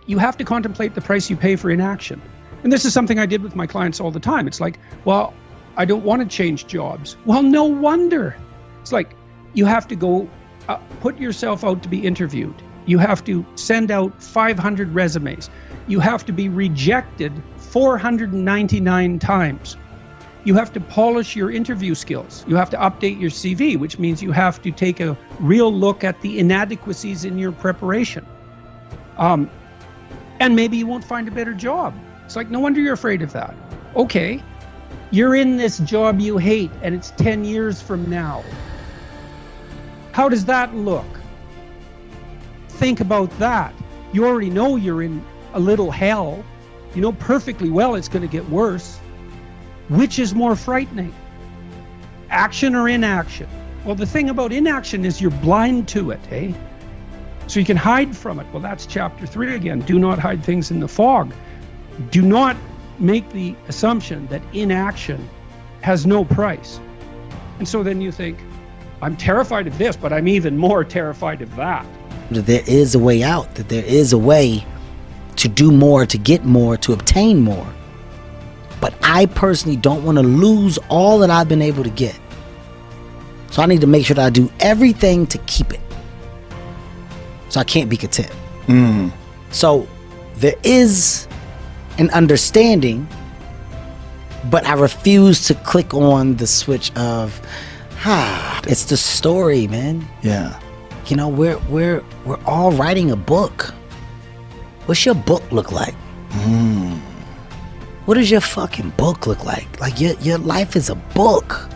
you have to contemplate the price you pay for inaction. And this is something I did with my clients all the time. It's like, well, I don't want to change jobs. Well, no wonder. It's like, you have to go put yourself out to be interviewed. You have to send out 500 resumes. You have to be rejected 499 times. You have to polish your interview skills. You have to update your CV, which means you have to take a real look at the inadequacies in your preparation. And maybe you won't find a better job. It's like, no wonder you're afraid of that. Okay, you're in this job you hate and it's 10 years from now. How does that look? Think about that. You already know you're in a little hell. You know perfectly well it's going to get worse. Which is more frightening? Action or inaction? Well, the thing about inaction is you're blind to it, eh? So you can hide from it. Well, that's chapter 3 again. Do not hide things in the fog. Do not make the assumption that inaction has no price. And so then you think, I'm terrified of this, but I'm even more terrified of that. There is a way out, that there is a way to do more, to get more, to obtain more. But I personally don't want to lose all that I've been able to get. So I need to make sure that I do everything to keep it. So I can't be content. So there is an understanding, but I refuse to click on the switch of, it's the story, man. Yeah. You know, we're all writing a book. What's your book look like? What does your fucking book look like? Like your life is a book.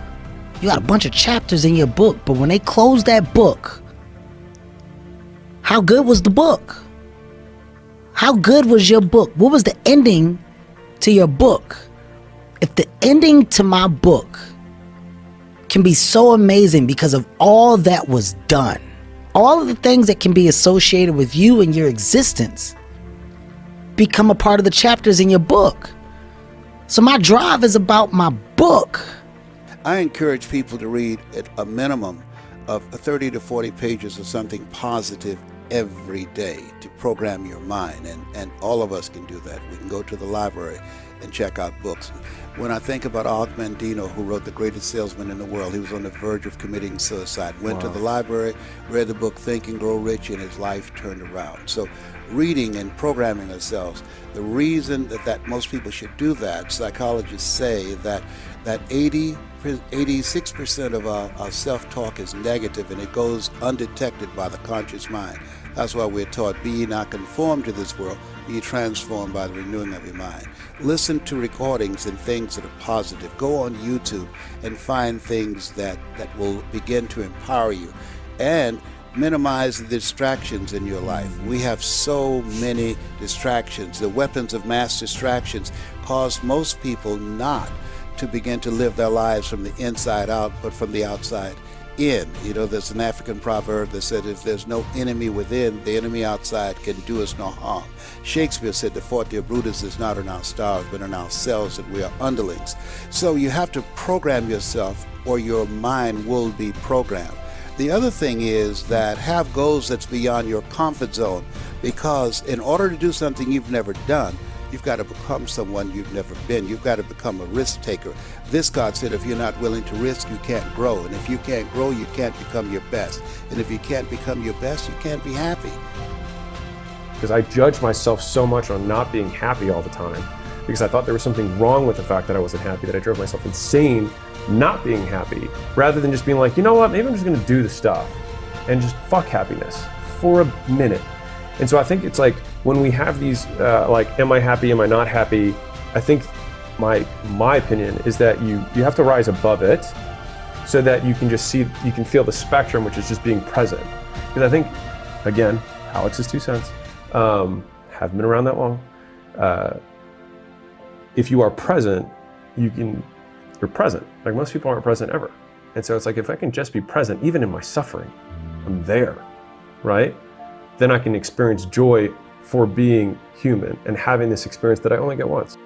You got a bunch of chapters in your book, but when they close that book, how good was the book? How good was your book? What was the ending to your book? If the ending to my book can be so amazing because of all that was done, all of the things that can be associated with you and your existence become a part of the chapters in your book. So my drive is about my book. I encourage people to read at a minimum of 30 to 40 pages of something positive every day to program your mind. And all of us can do that. We can go to the library and check out books. When I think about Og Mandino, who wrote The Greatest Salesman in the World, he was on the verge of committing suicide. Went to the library, read the book Think and Grow Rich, and his life turned around. So reading and programming ourselves, the reason that most people should do that, psychologists say that 86% of our self-talk is negative, and it goes undetected by the conscious mind. That's why we're taught, be ye not conformed to this world, be ye transformed by the renewing of your mind. Listen to recordings and things that are positive. Go on YouTube and find things that will begin to empower you. And minimize the distractions in your life. We have so many distractions. The weapons of mass distractions cause most people not to begin to live their lives from the inside out, but from the outside in. You know, there's an African proverb that said, if there's no enemy within, the enemy outside can do us no harm. Shakespeare said, the forte of Brutus is not in our stars, but in ourselves, that we are underlings. So you have to program yourself, or your mind will be programmed. The other thing is that have goals that's beyond your comfort zone, because in order to do something you've never done, you've got to become someone you've never been. You've got to become a risk taker. Viscott said, if you're not willing to risk, you can't grow. And if you can't grow, you can't become your best. And if you can't become your best, you can't be happy. Because I judged myself so much on not being happy all the time, because I thought there was something wrong with the fact that I wasn't happy, that I drove myself insane not being happy, rather than just being like, you know what, maybe I'm just gonna do the stuff and just fuck happiness for a minute. And so I think it's like, when we have these, like, am I happy, am I not happy? I think my opinion is that you have to rise above it so that you can just see, you can feel the spectrum, which is just being present. Because I think, again, Alex's 2 cents, haven't been around that long. If you are present, you're present. Like, most people aren't present ever. And so it's like, if I can just be present, even in my suffering, I'm there, right? Then I can experience joy for being human and having this experience that I only get once.